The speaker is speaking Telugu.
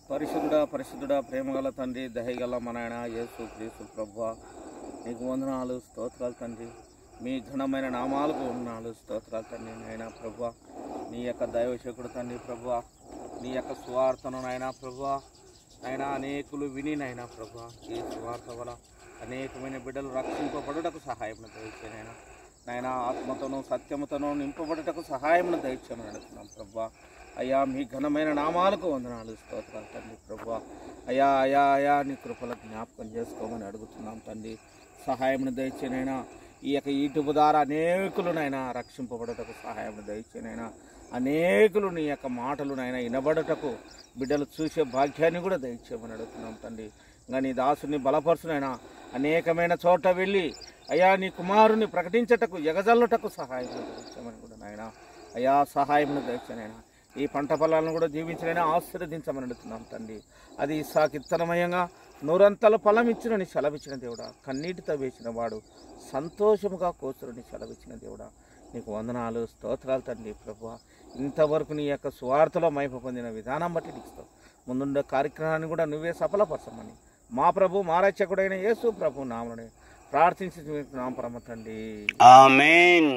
పరిశుద్ధుడా పరిశుద్ధుడా ప్రేమగల తండ్రి, దయగల మన ఆయన యేసు క్రీస్తు ప్రభువా, నీకు వందనాలు స్తోత్రాలు తండ్రి. మీ ఘనమైన నామాలకు వందనాలు స్తోత్రాలు తండ్రి. నాయన ప్రభువా, నీ యొక్క దైవశకుడు తండ్రి ప్రభువా, నీ యొక్క సువార్తను నాయన ప్రభువా, నాయన అనేకులు విని నాయన ప్రభువా, ఈ సువార్త వల్ల అనేకమైన బిడ్డలు రక్షింపబడుటకు సహాయమును దయచేయనైనా. నాయన ఆత్మతోనూ సత్యముతోనూ నింపబడుటకు సహాయమును దయచేయమని అడుగుతున్నాం ప్రభువా. అయ్యా, మీ ఘనమైన నామాలకు వందనాలు స్తోత్రాలు తండ్రి ప్రభువా. అయ్యా అయ్యా అయ్యా నీ కృపల జ్ఞాపకం చేసుకోమని అడుగుతున్నాం తండ్రి. సహాయమును దయచేనైనా. ఈ యొక్క యూట్యూబ్ ద్వారా అనేకులునైనా రక్షింపబడుటకు సహాయమును దయచేనైనా. అనేకులు నీ యొక్క మాటలునైనా వినబడుటకు బిడ్డలు చూసే భాగ్యాన్ని కూడా దయచేయమని అడుగుతున్నాం తండ్రి. ఇంకా నీ దాసుని బలపరుచునైనా అనేకమైన చోట వెళ్ళి అయ్యా నీ కుమారుని ప్రకటించటకు ఎగజల్లుటకు సహాయమును దయచేయమని కూడా నాయన. అయ్యా సహాయమును దయచేనైనా. ఈ పంట పొలాలను కూడా జీవించనైనా ఆశీర్వదించమని అడుగుతున్నాం తండ్రి. అది ఇస్సాకు ఇత్తనమయంగా నూరంతల ఫలం ఇచ్చినని సెలవిచ్చిన దేవుడా, కన్నీటితో వేసిన వాడు సంతోషముగా కోసురని సెలవిచ్చిన దేవుడా, నీకు వందనాలు స్తోత్రాలు తండ్రి ప్రభువా. ఇంతవరకు నీ యొక్క సువార్తలో మైపు పొందిన విధానం బట్టి నీకు ముందుండే కార్యక్రమాన్ని కూడా నువ్వే సఫలపరచమని మా ప్రభు మా రక్షకుడైన యేసు ప్రభు నామమునే ప్రార్థించి నామ పరమ తండ్రి. ఆమేన్.